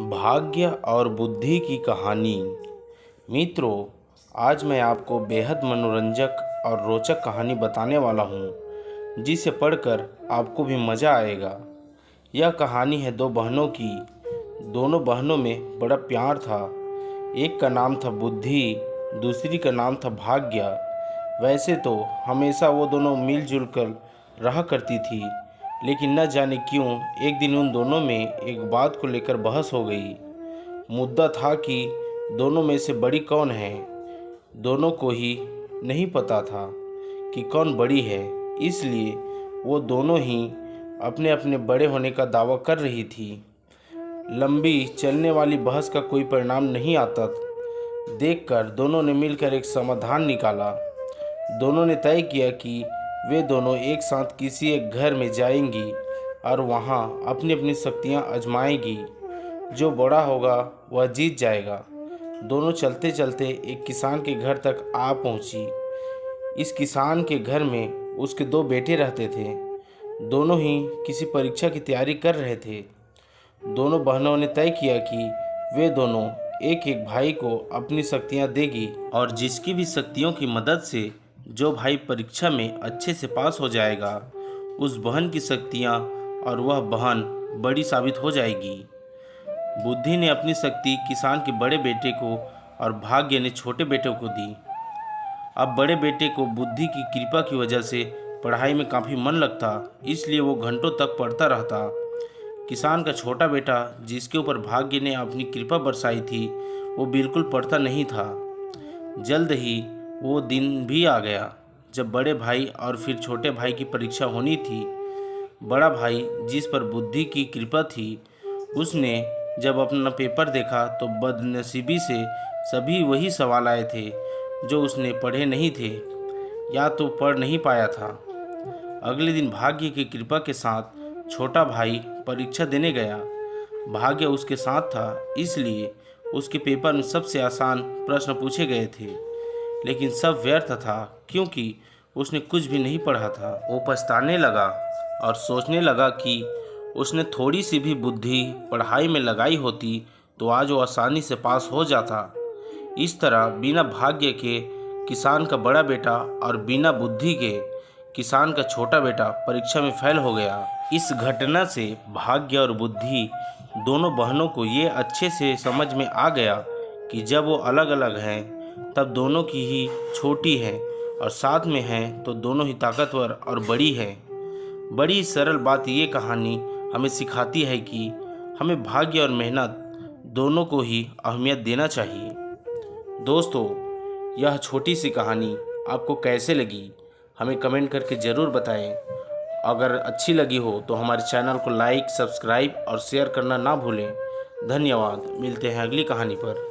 भाग्य और बुद्धि की कहानी। मित्रों, आज मैं आपको बेहद मनोरंजक और रोचक कहानी बताने वाला हूँ, जिसे पढ़कर आपको भी मज़ा आएगा। यह कहानी है दो बहनों की। दोनों बहनों में बड़ा प्यार था। एक का नाम था बुद्धि, दूसरी का नाम था भाग्य। वैसे तो हमेशा वो दोनों मिलजुल कर रहा करती थी, लेकिन न जाने क्यों एक दिन उन दोनों में एक बात को लेकर बहस हो गई। मुद्दा था कि दोनों में से बड़ी कौन है। दोनों को ही नहीं पता था कि कौन बड़ी है, इसलिए वो दोनों ही अपने अपने बड़े होने का दावा कर रही थी। लंबी चलने वाली बहस का कोई परिणाम नहीं आता देखकर दोनों ने मिलकर एक समाधान निकाला। दोनों ने तय किया कि वे दोनों एक साथ किसी एक घर में जाएंगी और वहां अपनी अपनी शक्तियां आजमाएंगी। जो बड़ा होगा वह जीत जाएगा। दोनों चलते चलते एक किसान के घर तक आ पहुंची। इस किसान के घर में उसके दो बेटे रहते थे। दोनों ही किसी परीक्षा की तैयारी कर रहे थे। दोनों बहनों ने तय किया कि वे दोनों एक एक भाई को अपनी शक्तियां देगी और जिसकी भी शक्तियों की मदद से जो भाई परीक्षा में अच्छे से पास हो जाएगा, उस बहन की शक्तियाँ और वह बहन बड़ी साबित हो जाएगी। बुद्धि ने अपनी शक्ति किसान के बड़े बेटे को और भाग्य ने छोटे बेटे को दी। अब बड़े बेटे को बुद्धि की कृपा की वजह से पढ़ाई में काफ़ी मन लगता, इसलिए वो घंटों तक पढ़ता रहता। किसान का छोटा बेटा, जिसके ऊपर भाग्य ने अपनी कृपा बरसाई थी, वो बिल्कुल पढ़ता नहीं था। जल्द ही वो दिन भी आ गया जब बड़े भाई और फिर छोटे भाई की परीक्षा होनी थी। बड़ा भाई, जिस पर बुद्धि की कृपा थी, उसने जब अपना पेपर देखा तो बदनसीबी से सभी वही सवाल आए थे जो उसने पढ़े नहीं थे या तो पढ़ नहीं पाया था। अगले दिन भाग्य की कृपा के साथ छोटा भाई परीक्षा देने गया। भाग्य उसके साथ था, इसलिए उसके पेपर में सबसे आसान प्रश्न पूछे गए थे, लेकिन सब व्यर्थ था क्योंकि उसने कुछ भी नहीं पढ़ा था। वो पछताने लगा और सोचने लगा कि उसने थोड़ी सी भी बुद्धि पढ़ाई में लगाई होती तो आज वो आसानी से पास हो जाता। इस तरह बिना भाग्य के किसान का बड़ा बेटा और बिना बुद्धि के किसान का छोटा बेटा परीक्षा में फेल हो गया। इस घटना से भाग्य और बुद्धि दोनों बहनों को ये अच्छे से समझ में आ गया कि जब वो अलग अलग हैं तब दोनों की ही छोटी हैं और साथ में हैं तो दोनों ही ताकतवर और बड़ी हैं। बड़ी सरल बात ये कहानी हमें सिखाती है कि हमें भाग्य और मेहनत दोनों को ही अहमियत देना चाहिए। दोस्तों, यह छोटी सी कहानी आपको कैसे लगी, हमें कमेंट करके ज़रूर बताएं। अगर अच्छी लगी हो तो हमारे चैनल को लाइक, सब्सक्राइब और शेयर करना ना भूलें। धन्यवाद। मिलते हैं अगली कहानी पर।